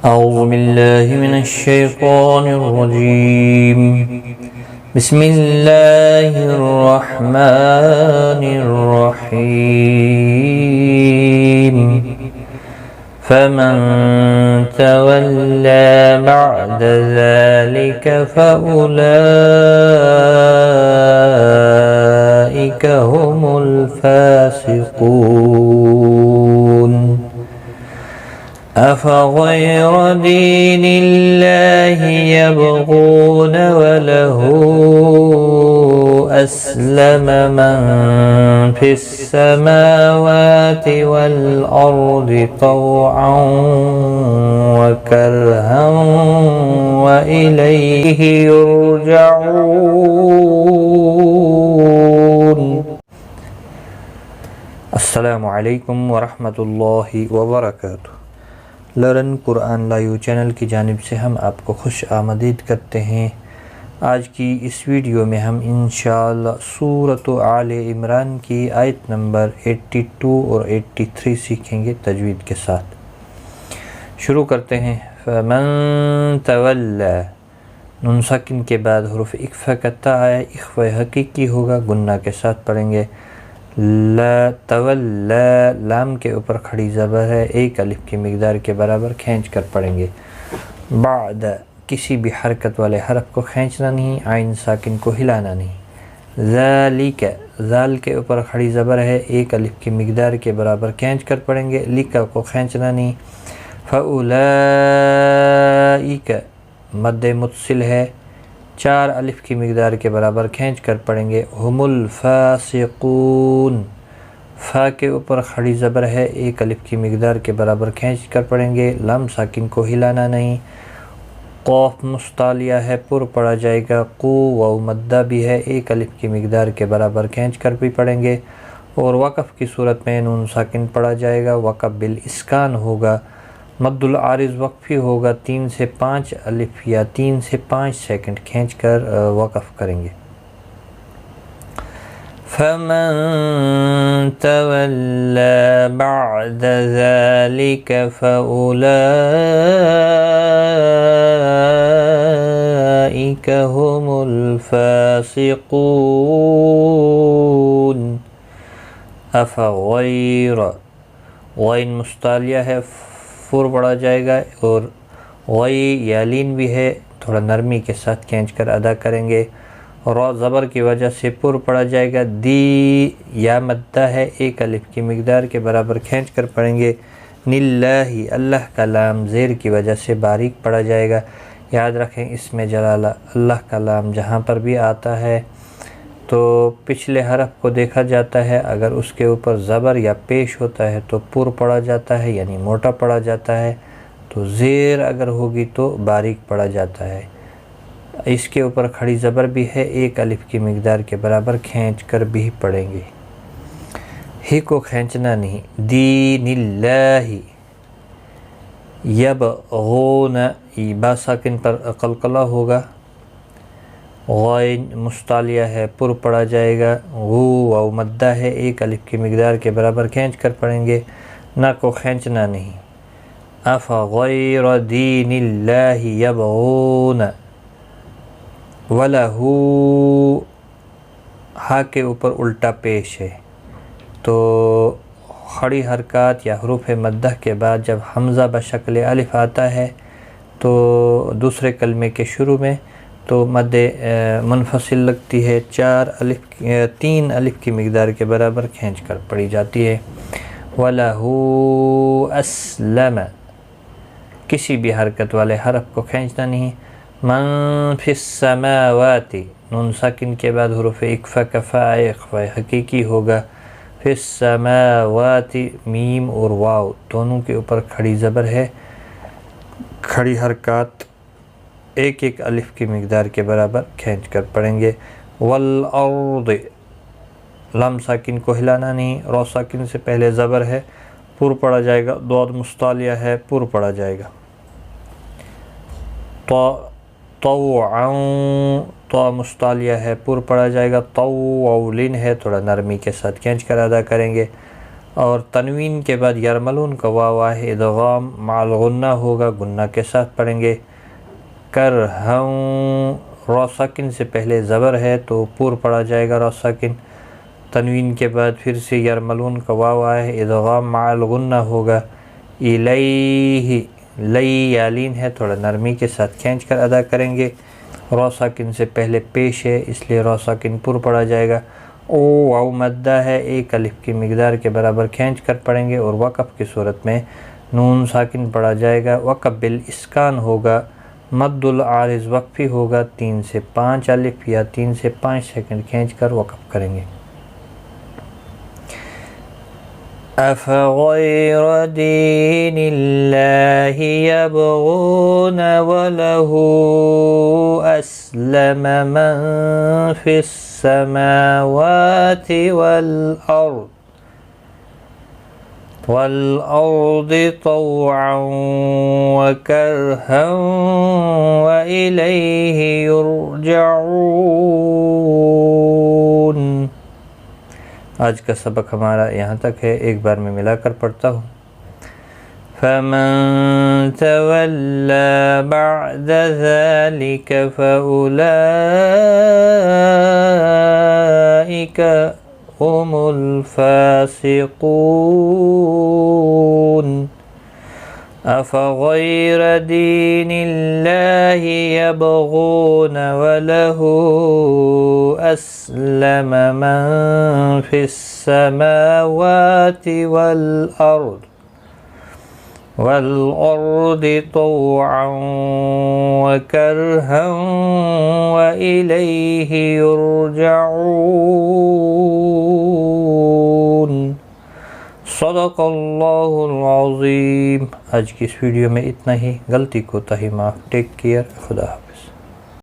أعوذ بالله من الشيطان الرجيم بسم الله الرحمن الرحيم فمن تولى بعد ذلك فأولئك هم الفاسقون أفغير دين الله يبغون وله أسلم من في السماوات والأرض طوعا وكرها وإليه يرجعون. السلام علیکم ورحمۃ اللہ وبرکاتہ. لرن قرآن لائیو چینل کی جانب سے ہم آپ کو خوش آمدید کرتے ہیں. آج کی اس ویڈیو میں ہم انشاءاللہ سورۃ عمران کی آیت نمبر 82 اور 83 سیکھیں گے تجوید کے ساتھ. شروع کرتے ہیں. فمن تولی، نون ساکن کے بعد حروف اخفا کا تا آیا، اخفا حقیقی ہوگا، گنہ کے ساتھ پڑھیں گے. لا تولا، لام کے اوپر کھڑی زبر ہے، ایک الف کی مقدار کے برابر کھینچ کر پڑھیں گے. بعد، کسی بھی حرکت والے حرف کو کھینچنا نہیں، عین ساکن کو ہلانا نہیں. ذالک، ذال کے اوپر کھڑی زبر ہے، ایک الف کی مقدار کے برابر کھینچ کر پڑھیں گے، لکا کو کھینچنا نہیں. فاولائک، مد متصل ہے، 4 الف کی مقدار کے برابر کھینچ کر پڑھیں گے. ہم الفاسقون، فا کے اوپر کھڑی زبر ہے، ایک الف کی مقدار کے برابر کھینچ کر پڑھیں گے، لام ساکن کو ہلانا نہیں. قوف مستعلیہ ہے، پر پڑھا جائے گا. قو واو مدہ بھی ہے، ایک الف کی مقدار کے برابر کھینچ کر بھی پڑھیں گے. اور وقف کی صورت میں نون ساکن پڑھا جائے گا، وقف بالاسکان ہوگا. مد العارض وقفی ہوگا، 3 سے 5 الف یا 3 سے 5 سیکنڈ کھینچ کر وقف کریں گے. فمن تولى بعد ذلك فأولئك هم الفاسقون. أفغير، غین مستعلیہ ہے، فور پڑھا جائے گا، اور غی یا لین بھی ہے، تھوڑا نرمی کے ساتھ کھینچ کر ادا کریں گے. را زبر کی وجہ سے پر پڑھا جائے گا. دی یا مدہ ہے، ایک الف کی مقدار کے برابر کھینچ کر پڑھیں گے. نلہ، اللہ کا لام زیر کی وجہ سے باریک پڑھا جائے گا. یاد رکھیں اس میں جلالہ اللہ کا لام جہاں پر بھی آتا ہے تو پچھلے حرف کو دیکھا جاتا ہے، اگر اس کے اوپر زبر یا پیش ہوتا ہے تو پر پڑھا جاتا ہے، یعنی موٹا پڑھا جاتا ہے. تو زیر اگر ہوگی تو باریک پڑھا جاتا ہے. اس کے اوپر کھڑی زبر بھی ہے، ایک الف کی مقدار کے برابر کھینچ کر بھی پڑھیں گے. ہی کو کھینچنا نہیں. دین اللہ، یبغون، با ساکن پر قلقلہ ہوگا. غین مستعلیہ ہے، پر پڑھا جائے گا. غو واو مدہ ہے، ایک الف کی مقدار کے برابر کھینچ کر پڑھیں گے، نہ کو کھینچنا نہیں. افغیر دین اللہ یبغون، وَلَهُ، ہا کے اوپر الٹا پیش ہے، تو کھڑی حرکات یا حروف مدہ کے بعد جب حمزہ بشکل الف آتا ہے تو دوسرے کلمے کے شروع میں تو مد منفصل لگتی ہے، 3 الف کی مقدار کے برابر کھینچ کر پڑھی جاتی ہے. وَلَهُ أَسْلَمَ، کسی بھی حرکت والے حرف کو کھینچنا نہیں. من فی السماوات، نون ساکن کے بعد حروف اخفا کا فا، اخفا حقیقی ہوگا. فی السماوات، میم اور واو دونوں کے اوپر کھڑی زبر ہے، کھڑی حرکات ایک الف کی مقدار کے برابر کھینچ کر پڑھیں گے. والارض، لام ساکن کو ہلانا نہیں، رو ساکن سے پہلے زبر ہے، پر پڑھا جائے گا. ضاد مستعلیہ ہے، پر پڑھا جائے گا. طوعا، تو مستعلیہ ہے، پر پڑھا جائے گا. طولن ہے، تھوڑا نرمی کے ساتھ کھینچ کر ادا کریں گے. اور تنوین کے بعد یرملون کا واو ہے ادغام مع الغنہ ہوگا، گنہ کے ساتھ پڑھیں گے۔ کرہوں را ساکن سے پہلے زبر ہے تو پور پڑھا جائے گا را ساکن۔ تنوین کے بعد پھر سے یرملون کا واو ہے ادغام مع الغنہ ہوگا۔ الیہ لی یالین ہے، تھوڑا نرمی کے ساتھ کھینچ کر ادا کریں گے۔ را ساکن سے پہلے پیش ہے اس لیے را ساکن پور پڑھا جائے گا۔ او واو مدہ ہے، ایک الف کی مقدار کے برابر کھینچ کر پڑھیں گے، اور وقف کی صورت میں نون ساکن پڑھا جائے گا۔ وقف بالاسکان ہوگا، مد العارض وقفی ہوگا، 3 سے 5 الف یا 3 سے 5 سیکنڈ کھینچ کر وقف کریں گے۔ أفغير دين الله يبغون وله أسلم من في السماوات والأرض طوعا وكرها وإليه يرجعون۔ آج کا سبق ہمارا یہاں تک ہے، ایک بار میں ملا کر پڑھتا ہوں۔ فَمَن تَوَلَّى بَعْدَ ذَلِكَ فَأُولَئِكَ هُمُ الْفَاسِقُونَ۔ أَفَغَيْرَ دِينِ اللَّهِ يَبْغُونَ وَلَهُ أَسْلَمَ مَن فِي السَّمَاوَاتِ وَالْأَرْضِ طَوْعًا وَكَرْهًا وَإِلَيْهِ يُرْجَعُونَ۔ صدق اللہ العظیم۔ آج کی اس ویڈیو میں اتنا ہی، غلطی کوتاہی معاف، ٹیک کیئر، خدا حافظ۔